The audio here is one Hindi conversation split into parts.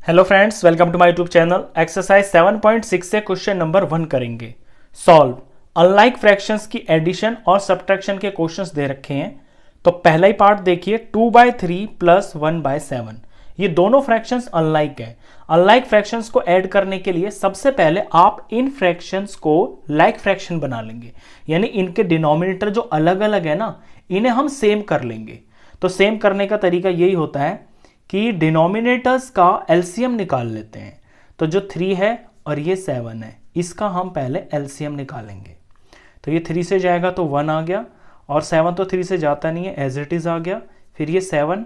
Hello friends, welcome to my YouTube channel. Exercise 7.6 से क्वेश्चन नंबर 1 करेंगे सॉल्व। अनलाइक फ्रैक्शंस की एडिशन और सब्ट्रैक्शन के क्वेश्चंस दे रखे हैं। तो पहला ही पार्ट देखिए, 2/3 प्लस 1/7। ये दोनों फ्रैक्शंस अनलाइक है। अनलाइक फ्रैक्शंस को ऐड करने के लिए सबसे पहले आप इन फ्रैक्शंस को लाइक फ्रैक्शन बना लेंगे, यानी इनके डिनोमिनेटर जो अलग अलग है ना, इन्हें हम सेम कर लेंगे। तो सेम करने का तरीका यही होता है कि डिनोमिनेटर्स का एलसीएम निकाल लेते हैं। तो जो 3 है और ये 7 है, इसका हम पहले एलसीएम निकालेंगे। तो ये 3 से जाएगा तो 1 आ गया, और 7 तो 3 से जाता नहीं है, एज इट इज आ गया। फिर ये 7,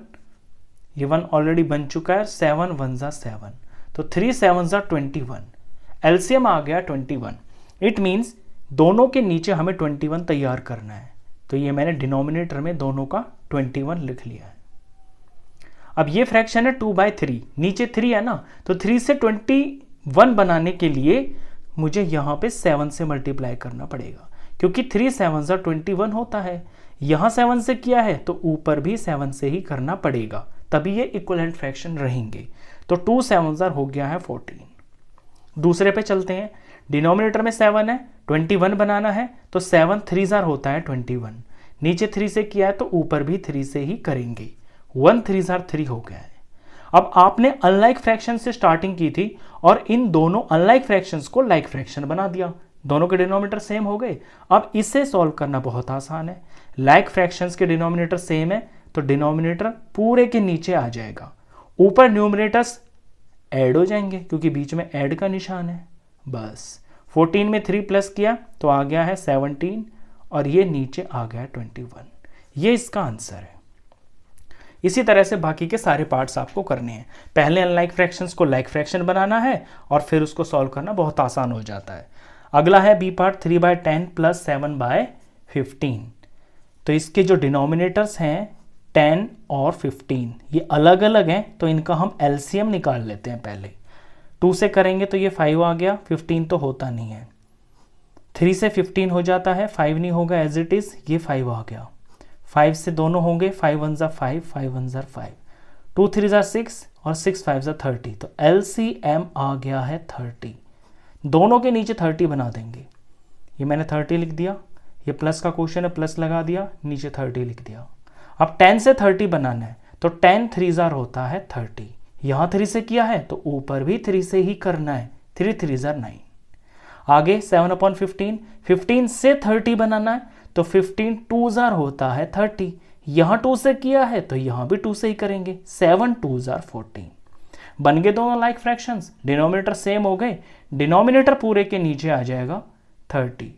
ये 1 ऑलरेडी बन चुका है, 7 1 जा 7, तो 3 7 जा 21। एलसीएम आ गया 21। इट मीन्स दोनों के नीचे हमें 21 तैयार करना है। तो ये मैंने डिनोमिनेटर में दोनों का 21 लिख लिया है। अब ये फ्रैक्शन है 2/3, नीचे 3 है ना, तो 3 से 21 बनाने के लिए मुझे यहां पे 7 से मल्टीप्लाई करना पड़ेगा, क्योंकि 3 7 जा 21 होता है। यहां 7 से किया है तो ऊपर भी 7 से ही करना पड़ेगा, तभी ये इक्विवेलेंट फ्रैक्शन रहेंगे। तो 2 7 जा हो गया है 14। दूसरे पे चलते हैं। डिनोमिनेटर में 7 है, 21 बनाना है, तो 7 3 जार होता है 21। नीचे 3 से किया है तो ऊपर भी 3 से ही करेंगे। 1 3 जार 3 हो गया है। अब आपने अनलाइक फ्रैक्शन से स्टार्टिंग की थी और इन दोनों अनलाइक फ्रैक्शंस को लाइक फ्रैक्शन बना दिया। दोनों के डिनोमिनेटर सेम हो गए। अब इसे सॉल्व करना बहुत आसान है। लाइक फ्रैक्शंस के डिनोमिनेटर सेम है तो डिनोमिनेटर पूरे के नीचे आ जाएगा, ऊपर न्यूमरेटर्स ऐड हो जाएंगे क्योंकि बीच में ऐड का निशान है। बस 14 में 3 प्लस किया तो आ गया है 17, और ये नीचे आ गया 21। ये इसका आंसर है। इसी तरह से बाकी के सारे पार्ट्स आपको करने हैं। पहले अनलाइक फ्रैक्शंस को लाइक फ्रैक्शन बनाना है और फिर उसको सॉल्व करना बहुत आसान हो जाता है। अगला है बी पार्ट, 3/10 प्लस 7/15। तो इसके जो डिनोमिनेटर्स हैं 10 और 15, ये अलग अलग हैं, तो इनका हम एलसीएम निकाल लेते हैं पहले। 2 से करेंगे तो ये 5 आ गया, 15 तो होता नहीं है। 3 से 15 हो जाता है, 5 नहीं होगा, एज इट इज ये 5 आ गया। 5 से दोनों होंगे, 5 1 जा 5, 5 1 जा 5, 2 3 जा 6 और 6 5 जा 30। तो एलसीएम आ गया है 30। दोनों के नीचे 30 बना देंगे। ये मैंने 30 लिख दिया, ये प्लस का क्वेश्चन है, प्लस लगा दिया, नीचे 30 लिख दिया। अब 10 से 30 बनाना है तो 10 3 जार होता है 30। यहां 3 से किया है तो ऊपर भी 3 से ही करना है, 3 3 जार 9। आगे 7/15, 15 से 30 बनाना है तो 15 2 जार होता है 30। यहां 2 से किया है तो यहां भी 2 से ही करेंगे, 7 2 जार 14। बन गए दोनों लाइक फ्रैक्शंस, डिनोमिनेटर सेम हो गए। डिनोमिनेटर पूरे के नीचे आ जाएगा 30,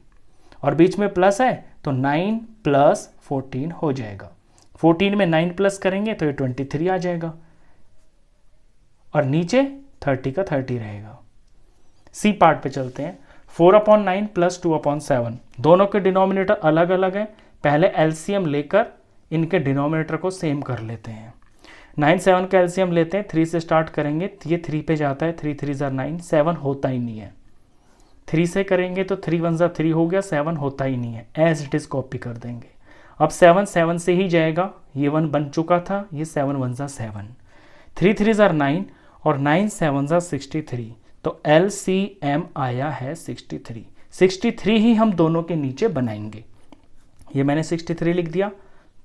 और बीच में प्लस है तो 9 प्लस 14 हो जाएगा। 14 में 9 प्लस करेंगे तो ये 23 आ जाएगा, और नीचे 30 का 30 रहेगा। सी पार्ट पे चलते हैं। 4/9 प्लस 2/7, दोनों के डिनोमिनेटर अलग अलग हैं। पहले एलसीएम लेकर इनके डिनोमिनेटर को सेम कर लेते हैं। 9 7 का एलसीएम लेते हैं, 3 से स्टार्ट करेंगे, ये 3 पे जाता है, 3 3 जार 9, 7 होता ही नहीं है। 3 से करेंगे तो 3 1 जार 3 हो गया, 7 होता ही नहीं है, एज इट इज कॉपी कर देंगे। अब 7 7 से ही जाएगा, ये 1 बन चुका था, ये 7 1 जार 7, 3 3 जार 9 और 9 7 जार 63। तो एलसीएम आया है 63। 63 ही हम दोनों के नीचे बनाएंगे। ये मैंने 63 लिख दिया,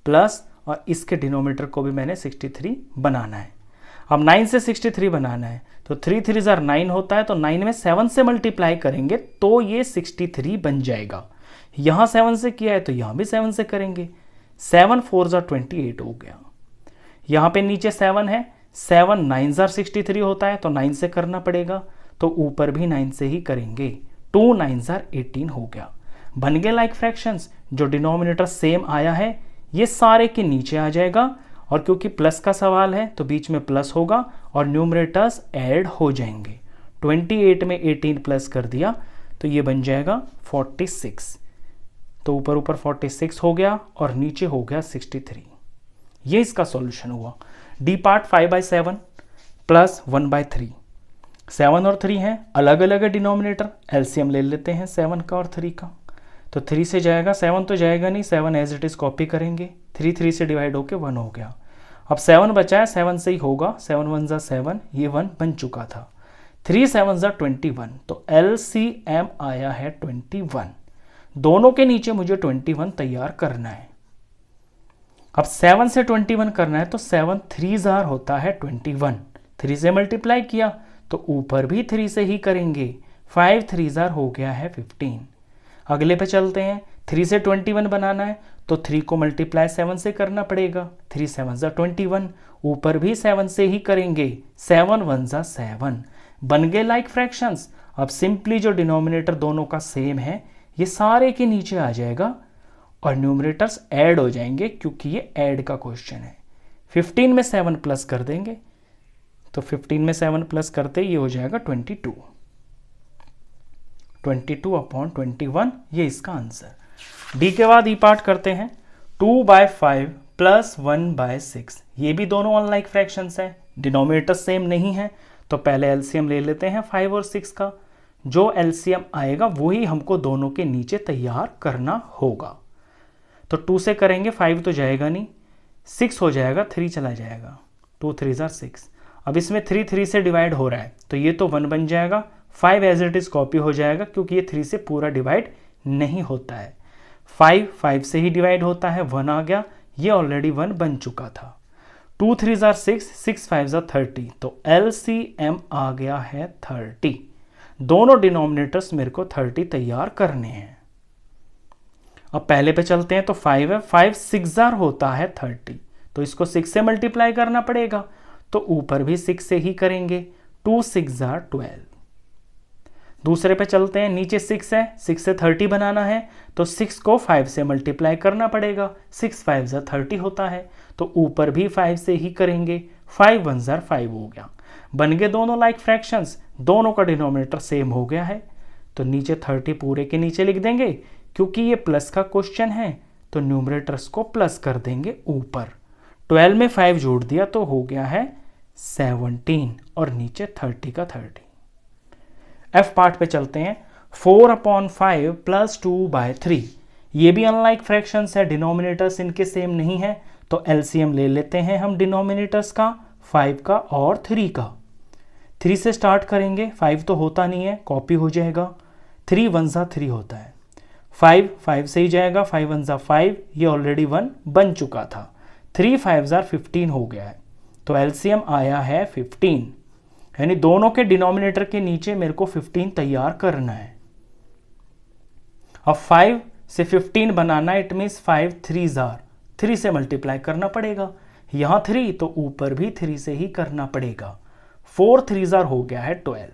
प्लस और इसके डिनोमिनेटर को भी मैंने 63 बनाना है। अब 9 से 63 बनाना है तो 3 3 जार 9 होता है, तो 9 में 7 से मल्टीप्लाई करेंगे तो ये 63 बन जाएगा। यहां 7 से किया है तो यहां भी 7 से करेंगे, 7 4 जार 28 हो गया। यहां पे नीचे 7 है, 7 9 जार 63 होता है, तो 9 से करना पड़ेगा, तो ऊपर भी 9 से ही करेंगे, 2 9 जार 18 हो गया। बन गए लाइक फ्रैक्शंस। जो डिनोमिनेटर सेम आया है ये सारे के नीचे आ जाएगा, और क्योंकि प्लस का सवाल है तो बीच में प्लस होगा और न्यूमरेटर्स ऐड हो जाएंगे। 28 में 18 प्लस कर दिया तो ये बन जाएगा 46। तो ऊपर ऊपर 46 हो गया और नीचे हो गया 63। ये इसका सॉल्यूशन हुआ। D part 5/7 plus 1/3। 7 और 3 हैं, अलग अलग है डिनोमिनेटर, एलसीएम ले लेते हैं 7 का और 3 का। तो 3 से जाएगा, 7 तो जाएगा नहीं, 7 एज इट इज कॉपी करेंगे, 3 3 से डिवाइड होके 1 हो गया। अब 7 बचा है, 7 से ही होगा, 7 1 जा 7, ये 1 बन चुका था। 3 7 जा 21, तो LCM आया है 21। दोनों के नीचे मुझे 21 तैयार करना है। अब 7 से 21 करना है तो 7 3 जार होता है 21, 3 से मल्टीप्लाई किया तो ऊपर भी 3 से ही करेंगे, 5 3 जार हो गया है 15। अगले पे चलते हैं, 3 से 21 बनाना है तो 3 को मल्टीप्लाई 7 से करना पड़ेगा, 3 7 जा 21, ऊपर भी 7 से ही करेंगे, 7 1 जा 7, बन गए लाइक फ्रैक्शंस। अब सिंपली जो डिनोमिनेटर दोनों का सेम है ये सारे के नीचे आ जाएगा और न्यूमरेटर्स ऐड हो जाएंगे क्योंकि ये ऐड का क्वेश्चन है। 15 में 7 प्लस कर देंगे तो 15 में 7 प्लस करते ये हो जाएगा 22, 22/21, ये इसका आंसर। डी के बाद ई पार्ट करते हैं। 2/5 प्लस 1/6, ये भी दोनों अनलाइक फ्रैक्शंस हैं, डिनोमिनेटर सेम नहीं है, तो पहले एलसीएम ले लेते हैं 5 और 6 का। जो एलसीएम आएगा वही हमको दोनों के नीचे तैयार करना होगा। तो 2 से करेंगे, 5 तो जाएगा नहीं, 6 हो जाएगा, 3 चला जाएगा, 2 3 जार 6। अब इसमें 3 3 से डिवाइड हो रहा है तो ये तो 1 बन जाएगा, 5 एज इट इज कॉपी हो जाएगा क्योंकि ये 3 से पूरा डिवाइड नहीं होता है। 5 5 से ही डिवाइड होता है, 1 आ गया, ये ऑलरेडी 1 बन चुका था। 2 3 जार 6, 6 5 जार 30, तो LCM आ गया है 30। दोनों डिनोमिनेटर्स मेरे को 30 तैयार करने हैं। अब पहले पे चलते हैं, तो 5 है, 5 6 जार होता है 30, तो इसको 6 से मल्टीप्लाई करना पड़ेगा, तो ऊपर भी 6 से ही करेंगे, 2 6 जार 12। दूसरे पे चलते हैं, नीचे 6 है, 6 से 30 बनाना है तो 6 को 5 से मल्टीप्लाई करना पड़ेगा, 6 5 जार 30 होता है, तो ऊपर भी 5 से ही करेंगे, 5 1 जार 5 हो गया। बन गए दोनों लाइक फ्रैक्शंस, दोनों का डिनोमिनेटर सेम हो गया है, तो नीचे 30 पूरे के नीचे लिख देंगे, क्योंकि ये प्लस का क्वेश्चन है तो न्यूमरेटर्स को प्लस कर देंगे ऊपर। 12 में 5 जोड़ दिया तो हो गया है 17 और नीचे 30 का 30। एफ पार्ट पे चलते हैं, 4/5 प्लस 2/3, ये भी अनलाइक फ्रैक्शंस है, डिनोमिनेटर्स इनके सेम नहीं है, तो एलसीएम ले लेते हैं हम डिनोमिनेटर्स का, 5 का और 3 का। 3 से स्टार्ट करेंगे, 5 तो होता नहीं है, कॉपी हो जाएगा, 3 1 जा 3 होता है, 5 5 से ही जाएगा, 5 1 जा 5, ये ऑलरेडी 1 बन चुका था, 3 5 जार 15 हो गया है, तो एलसीएम आया है 15, यानी दोनों के डिनोमिनेटर के नीचे मेरे को 15 तैयार करना है। अब 5 से 15 बनाना, इट मीन्स 5 3 जार, 3 से मल्टीप्लाई करना पड़ेगा, यहां 3 तो ऊपर भी 3 से ही करना पड़ेगा, 4 3 जार हो गया है 12।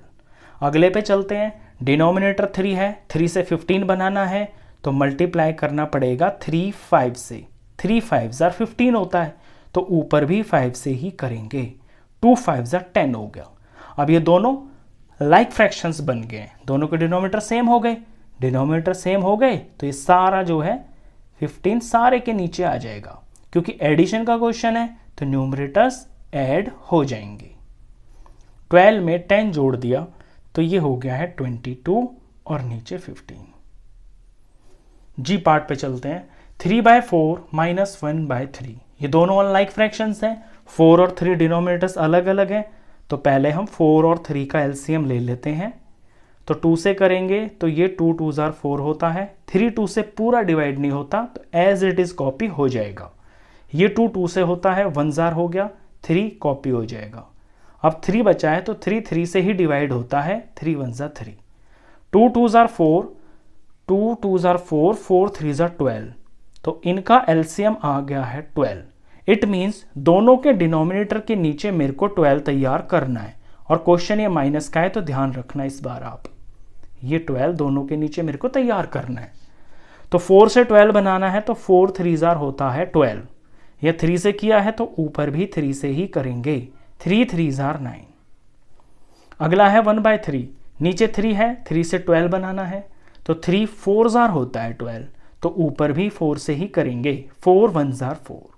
अगले पे चलते हैं, डिनोमिनेटर 3 है, 3 से 15 बनाना है तो मल्टीप्लाई करना पड़ेगा 3 5 से, 3 5 जार 15 होता है, तो ऊपर भी 5 से ही करेंगे, 2 5 जार 10 हो गया। अब ये दोनों लाइक फ्रैक्शंस बन गए, दोनों के डिनोमिनेटर सेम हो गए, डिनोमिनेटर सेम हो गए तो ये सारा जो है 15 सारे के नीचे आ जाएगा, क्योंकि एडिशन का क्वेश्चन है तो न्यूमरेटर्स ऐड हो जाएंगे। 12 में 10 जोड़ दिया तो ये हो गया है 22 और नीचे 15। जी पार्ट पे चलते हैं, 3/4 माइनस 1/3, ये दोनों अनलाइक फ्रैक्शंस हैं, 4 और 3 डिनोमिनेटर्स अलग अलग हैं, तो पहले हम 4 और 3 का एलसीएम ले लेते हैं, तो 2 से करेंगे तो ये 2 2 जार 4 होता है, 3 2 से पूरा डिवाइड नहीं होता तो एज इट इज कॉपी हो जाएगा, ये 2 2 से होता है, 1 जार हो गया, 3 कॉपी हो जाएगा। अब 3 बचा है तो 3 3 से ही डिवाइड होता है, 3 1 जार 3, 2 2 जार 4, 2 2 जार 4, 4 3 जार 12, तो इनका एलसीएम आ गया है 12। इट मीन्स दोनों के डिनोमिनेटर के नीचे मेरे को 12 तैयार करना है, और क्वेश्चन ये माइनस का है तो ध्यान रखना इस बार आप, ये 12 दोनों के नीचे मेरे को तैयार करना है। तो 4 से 12 बनाना है तो 4 3 जार होता है 12, या 3 से किया है तो ऊपर भी 3 से ही करेंगे, 3 3 जार 9। अगला है 1/3, नीचे 3 है, 3 से 12 बनाना है तो 3 4 जार होता है 12, तो ऊपर भी 4 से ही करेंगे, 4 1 जार 4।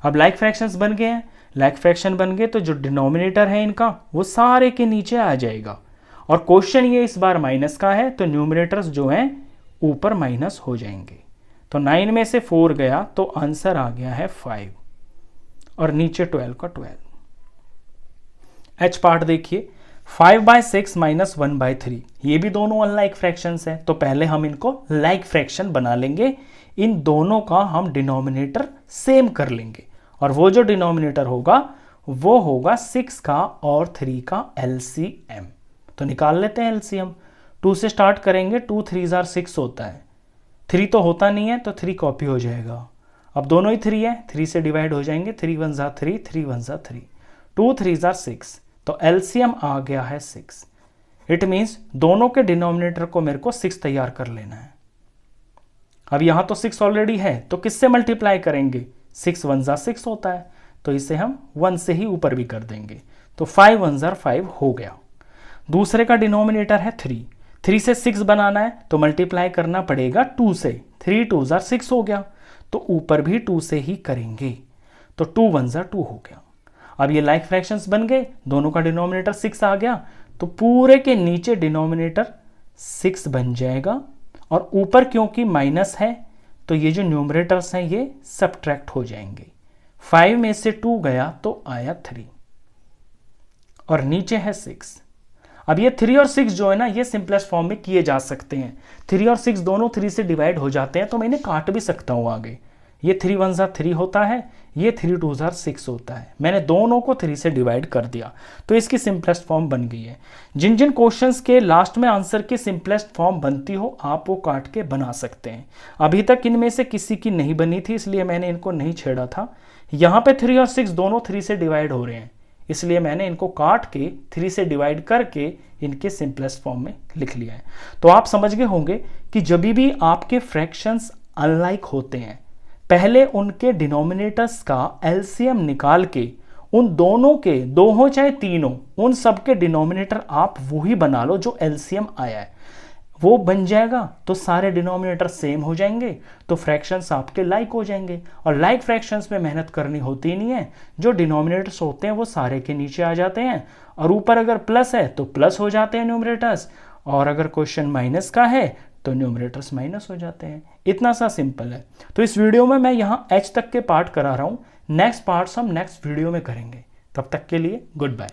अब लाइक फ्रैक्शंस बन गए हैं, लाइक फ्रैक्शन बन गए तो जो डिनोमिनेटर है इनका वो सारे के नीचे आ जाएगा, और क्वेश्चन ये इस बार माइनस का है तो न्यूमरेटर्स जो हैं ऊपर माइनस हो जाएंगे, तो 9 में से 4 गया तो आंसर आ गया है 5। और नीचे 12 का 12। एच पार्ट देखिए 5/6 माइनस 1/3, ये भी दोनों अनलाइक फ्रैक्शंस हैं, तो पहले हम इनको लाइक फ्रैक्शन बना लेंगे। इन दोनों का हम डिनोमिनेटर सेम कर लेंगे और वो जो डिनोमिनेटर होगा वो होगा 6 का और 3 का एलसीएम। तो निकाल लेते हैं एलसीएम। 2 से स्टार्ट करेंगे, 2 3 आर 6 होता है, 3 तो होता नहीं है तो 3 कॉपी हो जाएगा। अब दोनों ही 3 है, 3 से डिवाइड हो जाएंगे, 3 1 जा 3, 3 1 जा 3, 2 3 जा 6, तो एलसीएम आ गया है 6। इट मीन्स दोनों के डिनोमिनेटर को मेरे को 6 तैयार कर लेना है। अब यहां तो 6 ऑलरेडी है, तो किससे मल्टीप्लाई करेंगे, 6 1 जा 6 होता है, तो इसे हम 1 से ही ऊपर भी कर देंगे, तो 5 1 जा 5 हो गया। दूसरे का डिनोमिनेटर है 3, 3 से 6 बनाना है तो मल्टीप्लाई करना पड़ेगा 2 से, 3 2 जा 6 हो गया, तो ऊपर भी 2 से ही करेंगे, तो 2 1 जा 2 हो गया। अब ये लाइक फ्रैक्शंस बन गए, दोनों का डिनोमिनेटर 6 आ गया, तो पूरे के नीचे डिनोमिनेटर 6 बन जाएगा, और ऊपर क्योंकि माइनस है तो ये जो न्यूमरेटर्स हैं ये सबट्रैक्ट हो जाएंगे। 5 में से 2 गया तो आया 3, और नीचे है 6। अब ये 3 और 6 जो है ना, ये सिंपलेस्ट फॉर्म में किए जा सकते हैं। 3 और 6 दोनों 3 से डिवाइड हो जाते हैं, तो मैं इन्हें काट भी सकता हूं आगे। ये 3 1 जा 3 होता है, ये 3 2 जा 6 होता है, मैंने दोनों को 3 से डिवाइड कर दिया, तो इसकी सिंपलेस्ट फॉर्म बन गई है। जिन जिन क्वेश्चंस के लास्ट में आंसर की सिंपलेस्ट फॉर्म बनती हो आप वो काट के बना सकते हैं। अभी तक इनमें से किसी की नहीं बनी थी, इसलिए मैंने इनको नहीं छेड़ा था। यहाँ पे 3 और 6 दोनों 3 से डिवाइड हो रहे हैं, इसलिए मैंने इनको काट के 3 से डिवाइड करके इनके सिंपलेस्ट फॉर्म में लिख लिया है। तो आप समझ गए होंगे कि जब भी आपके फ्रैक्शंस अनलाइक होते हैं, पहले उनके डिनोमिनेटर्स का एलसीएम निकाल के उन दोनों के, दो हो चाहे तीनों, उन सब के डिनोमिनेटर आप वही बना लो जो एलसीएम आया है, वो बन जाएगा, तो सारे डिनोमिनेटर सेम हो जाएंगे, तो फ्रैक्शंस आपके लाइक हो जाएंगे। और लाइक फ्रैक्शंस में मेहनत करनी होती नहीं है, जो डिनोमिनेटर्स होते हैं वो सारे के नीचे आ जाते हैं, और ऊपर अगर प्लस है तो प्लस हो जाते हैं न्यूमरेटर्स, और अगर क्वेश्चन माइनस का है तो न्यूमरेटर्स माइनस हो जाते हैं। इतना सा सिंपल है। तो इस वीडियो में मैं यहाँ एच तक के पार्ट करा रहा हूँ, नेक्स्ट पार्ट्स हम नेक्स्ट वीडियो में करेंगे। तब तक के लिए गुड बाय।